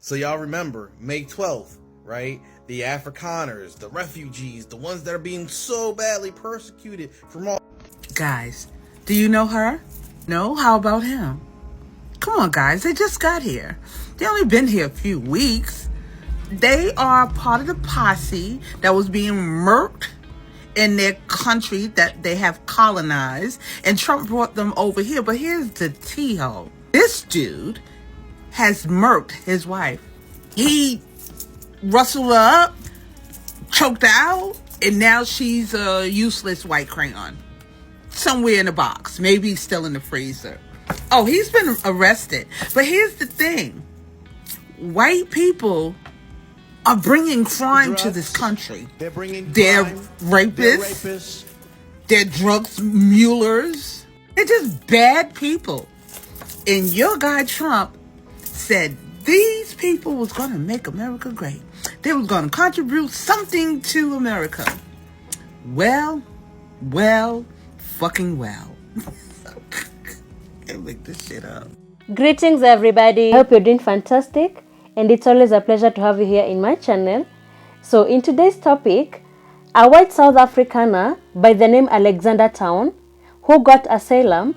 So y'all remember, May 12th, right? The Afrikaners, the refugees, the ones that are being so badly persecuted from all... Guys, do you know her? No? How about him? Come on, guys, they just got here. They only been here a few weeks. They are part of the posse that was being murked in their country that they have colonized, and Trump brought them over here. But here's the T-ho. This dude has murked his wife. He rustled her up, choked her out, and now she's a useless white crayon. Somewhere in a box, maybe still in the freezer. Oh, he's been arrested. But here's the thing. White people are bringing crime to this country. They're bringing They're crime. rapists. They're drugs mulers. They're just bad people. And your guy Trump said these people was going to make America great. They was going to contribute something to America. Well, fucking well. Can't make this shit up. Greetings everybody. I hope you're doing fantastic, and it's always a pleasure to have you here in my channel. So in today's topic, a white South Afrikaner by the name Alexander Town, who got asylum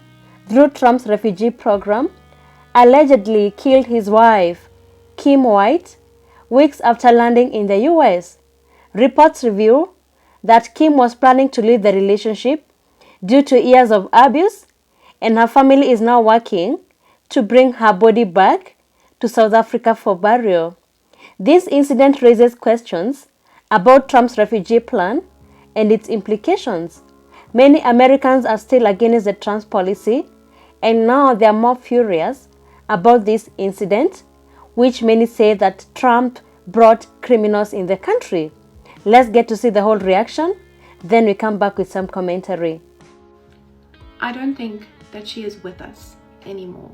through Trump's refugee program, allegedly killed his wife, Kim White, weeks after landing in the US. Reports reveal that Kim was planning to leave the relationship due to years of abuse, and her family is now working to bring her body back to South Africa for burial. This incident raises questions about Trump's refugee plan and its implications. Many Americans are still against the Trump policy, and now they are more furious about this incident, which many say that Trump brought criminals in the country. Let's get to see the whole reaction, then we come back with some commentary. I don't think that she is with us anymore.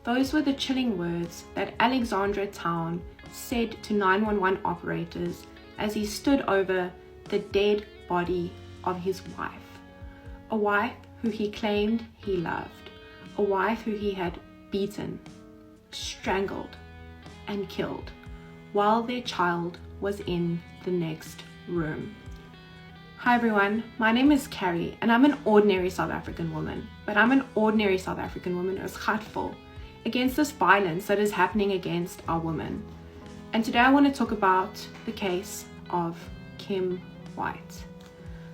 Those were the chilling words that Alexander Town said to 911 operators as he stood over the dead body of his wife. A wife who he claimed he loved. A wife who he had beaten, strangled, and killed while their child was in the next room. Hi everyone, my name is Carrie and I'm an ordinary South African woman, but I'm an ordinary South African woman who's hurtful against this violence that is happening against our women. And today I want to talk about the case of Kim White.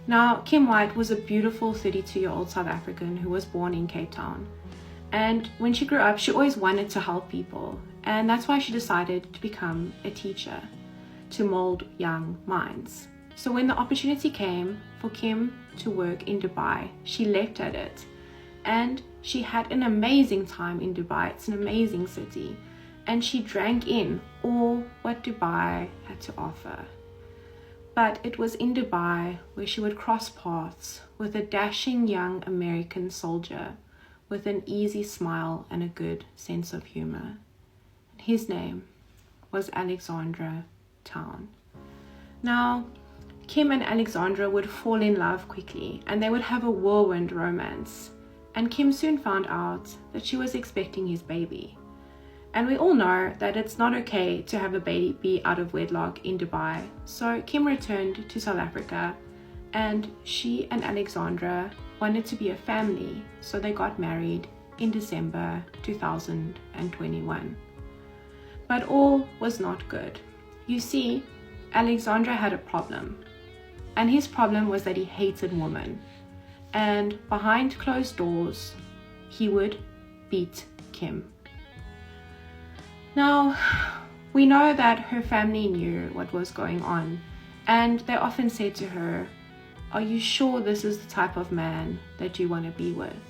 Now, Kim White was a beautiful 32-year-old South African who was born in Cape Town. And when she grew up, she always wanted to help people. And that's why she decided to become a teacher, to mold young minds. So when the opportunity came for Kim to work in Dubai, she leapt at it. And she had an amazing time in Dubai. It's an amazing city. And she drank in all what Dubai had to offer. But it was in Dubai where she would cross paths with a dashing young American soldier with an easy smile and a good sense of humor. His name was Alexander Town. Now, Kim and Alexandra would fall in love quickly, and they would have a whirlwind romance. And Kim soon found out that she was expecting his baby. And we all know that it's not okay to have a baby out of wedlock in Dubai. So Kim returned to South Africa, and she and Alexandra wanted to be a family, so they got married in December 2021. But all was not good. You see, Alexandra had a problem. And his problem was that he hated women. And behind closed doors, he would beat Kim. Now, we know that her family knew what was going on. And they often said to her, "Are you sure this is the type of man that you want to be with?"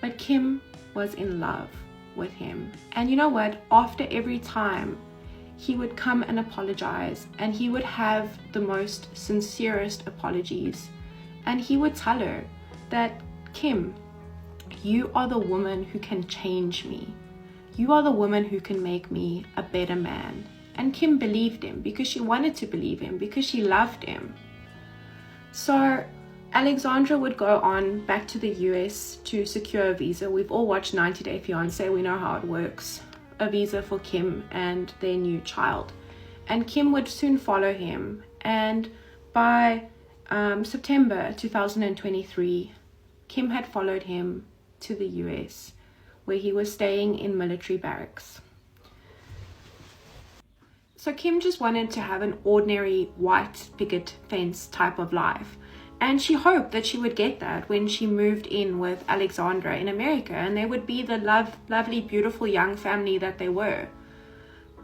But Kim was in love with him. And you know what? After every time, he would come and apologize, and he would have the most sincerest apologies. And he would tell her that, "Kim, you are the woman who can change me. You are the woman who can make me a better man." And Kim believed him because she wanted to believe him, because she loved him. So Alexandra would go on back to the US to secure a visa. We've all watched 90 Day Fiancé. We know how it works. a visa for Kim and their new child. And Kim would soon follow him. And by September 2023, Kim had followed him to the US, where he was staying in military barracks. So Kim just wanted to have an ordinary white picket fence type of life. And she hoped that she would get that when she moved in with Alexandra in America, and they would be the lovely, beautiful young family that they were.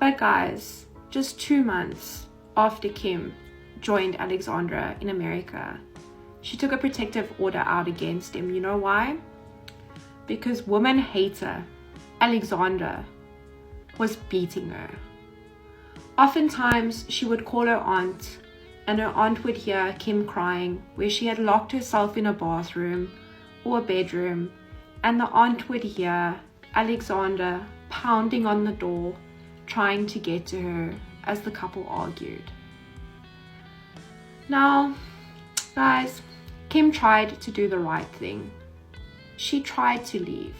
But guys, just 2 months after Kim joined Alexandra in America, she took a protective order out against him. You know why? Because woman hater Alexandra was beating her. Oftentimes she would call her aunt, and her aunt would hear Kim crying where she had locked herself in a bathroom or a bedroom, and the aunt would hear Alexandra pounding on the door trying to get to her as the couple argued. Now, guys, Kim tried to do the right thing. She tried to leave,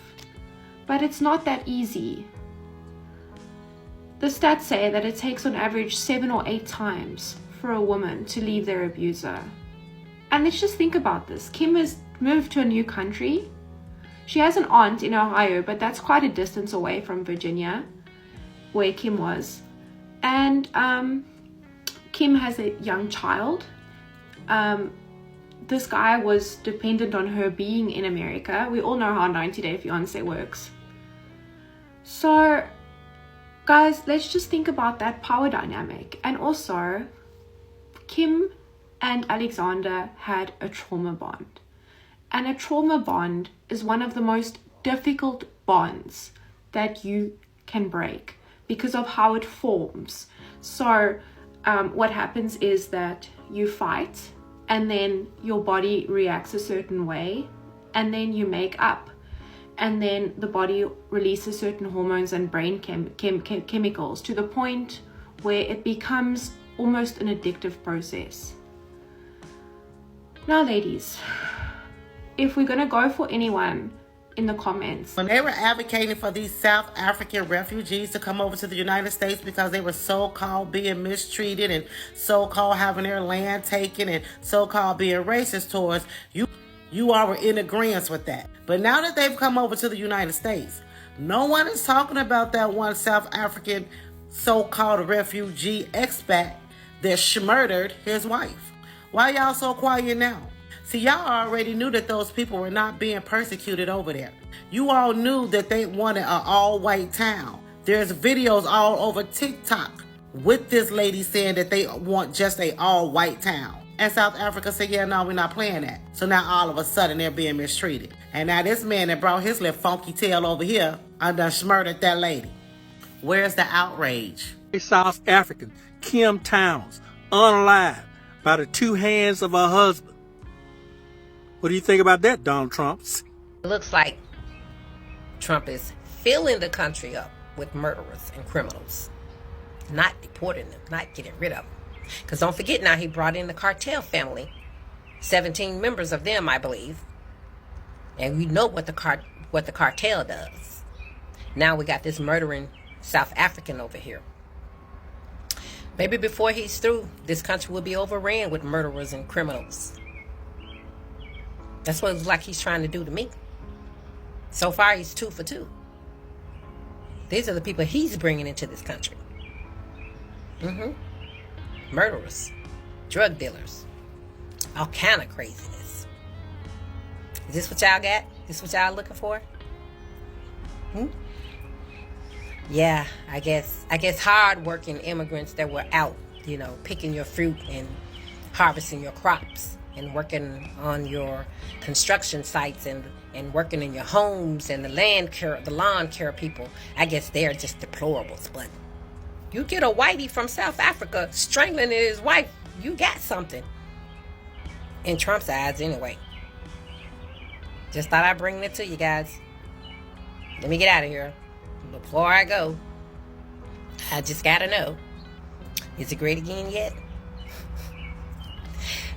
but it's not that easy. The stats say that it takes on average 7 or 8 times for a woman to leave their abuser. And let's just think about this. Kim has moved to a new country. She has an aunt in Ohio, but that's quite a distance away from Virginia, where Kim was. And Kim has a young child. This guy was dependent on her being in America. We all know how 90 Day Fiancé works. So, guys, let's just think about that power dynamic. And also, Kim and Alexander had a trauma bond. And a trauma bond is one of the most difficult bonds that you can break because of how it forms. So what happens is that you fight, and then your body reacts a certain way, and then you make up, and then the body releases certain hormones and brain chemicals to the point where it becomes almost an addictive process. Now, ladies, if we're gonna go for anyone in the comments, when they were advocating for these South African refugees to come over to the United States because they were so-called being mistreated and so-called having their land taken and so-called being racist towards you, you all were in agreement with that. But now that they've come over to the United States, no one is talking about that one South African so-called refugee expat that murdered his wife. Why y'all so quiet now? See, y'all already knew that those people were not being persecuted over there. You all knew that they wanted an all-white town. There's videos all over TikTok with this lady saying that they want just a all-white town. And South Africa said, yeah, no, we're not playing that. So now all of a sudden they're being mistreated. And now this man that brought his little funky tail over here, I done murdered that lady. Where's the outrage? South African Kim Towns, unalive by the 2 hands of her husband. What do you think about that, Donald Trump? It looks like Trump is filling the country up with murderers and criminals, not deporting them, not getting rid of them. Because don't forget now, he brought in the cartel family, 17 members of them, I believe. And we know what the cartel does. Now we got this murdering South African over here. Maybe before he's through, this country will be overran with murderers and criminals. That's what it looks like he's trying to do to me. So far, he's 2 for 2. These are the people he's bringing into this country. Murderers, drug dealers, all kind of craziness. Is this what y'all got? This what y'all looking for? Yeah, I guess hard-working immigrants that were out, picking your fruit and harvesting your crops and working on your construction sites and working in your homes and the lawn care people. I guess they're just deplorables. But you get a whitey from South Africa strangling his wife, you got something. In Trump's eyes, anyway. Just thought I'd bring it to you guys. Let me get out of here. Before I go, I just gotta know, is it great again yet?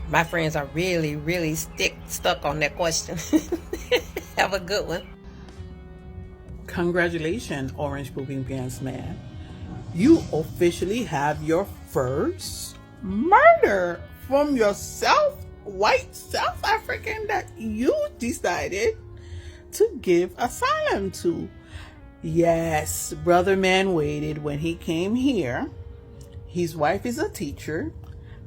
My friends are really, really stuck on that question. Have a good one. Congratulations, Orange Pooping Pants Man. You officially have your first murder from your white South African that you decided to give asylum to. Yes, Brother Man waited when he came here. His wife is a teacher,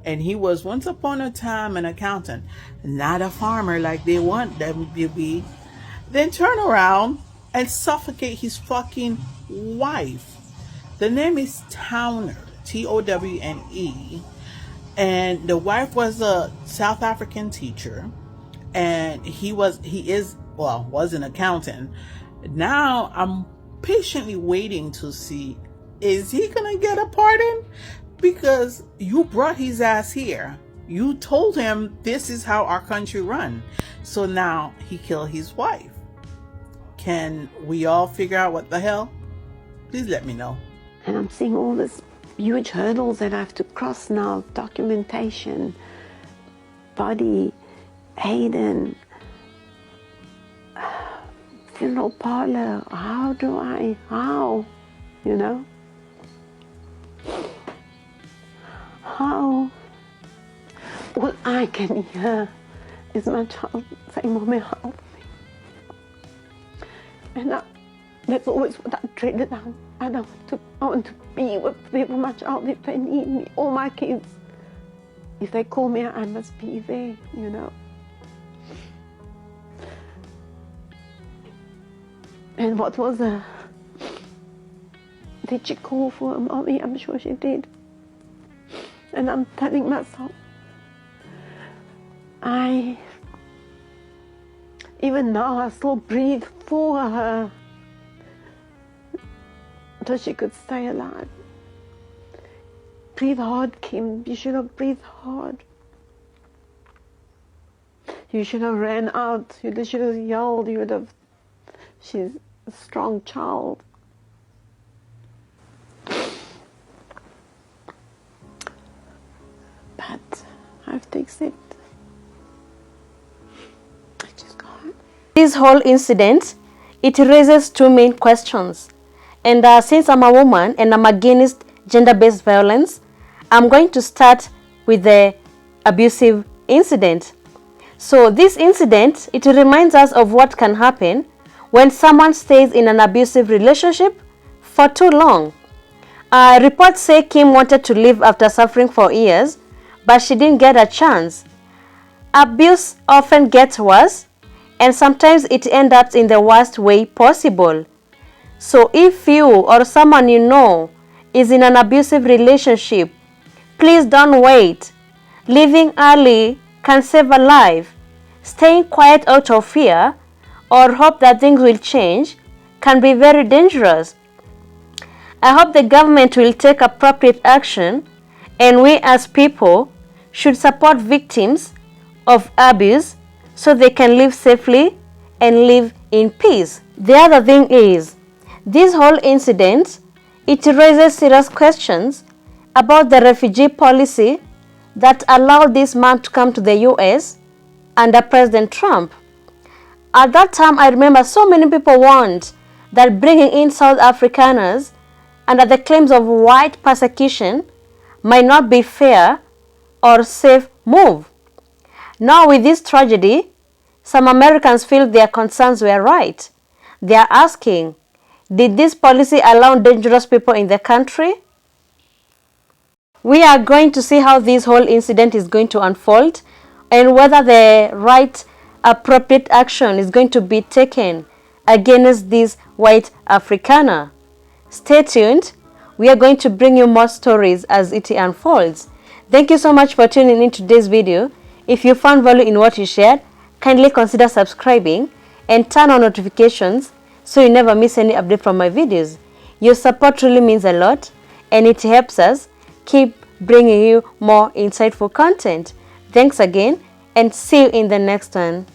and he was once upon a time an accountant, not a farmer like they want them to be. Then turn around and suffocate his fucking wife. The name is Towner, Towne, and the wife was a South African teacher, and he was an accountant. Now I'm patiently waiting to see, is he gonna get a pardon? Because you brought his ass here. You told him this is how our country run. So now he killed his wife. Can we all figure out what the hell? Please let me know. And I'm seeing all these huge hurdles that I have to cross now. Documentation, body, Hayden, funeral parlor. How? You know? How? All I can hear is my child saying, "Mommy, help me." And that's always what I dreaded. I want to be with people, my child, if they need me. All my kids, if they call me, I must be there, you know. And what was did she call for a mommy? I'm sure she did. And I'm telling myself, even now I still breathe for her, so she could stay alive. Breathe hard, Kim. You should have breathed hard. You should have ran out. You should have yelled. You would have. She's a strong child. But I have to accept. I just can't. This whole incident, it raises two main questions. And since I'm a woman and I'm against gender-based violence, I'm going to start with the abusive incident. So this incident, it reminds us of what can happen when someone stays in an abusive relationship for too long. Reports say Kim wanted to leave after suffering for years, but she didn't get a chance. Abuse often gets worse, and sometimes it ends up in the worst way possible. So if you or someone you know is in an abusive relationship, please don't wait. Leaving early can save a life. Staying quiet out of fear or hope that things will change can be very dangerous. I hope the government will take appropriate action, and we as people should support victims of abuse so they can live safely and live in peace. The other thing is, this whole incident, it raises serious questions about the refugee policy that allowed this man to come to the US under President Trump. At that time, I remember so many people warned that bringing in South Afrikaners under the claims of white persecution might not be fair or safe move. Now with this tragedy, some Americans feel their concerns were right. They are asking, did this policy allow dangerous people in the country? We are going to see how this whole incident is going to unfold and whether the right appropriate action is going to be taken against this white Afrikaner. Stay tuned. We are going to bring you more stories as it unfolds. Thank you so much for tuning in today's video. If you found value in what you shared, kindly consider subscribing and turn on notifications so you never miss any update from my videos. Your support really means a lot, and it helps us keep bringing you more insightful content. Thanks again, and see you in the next one.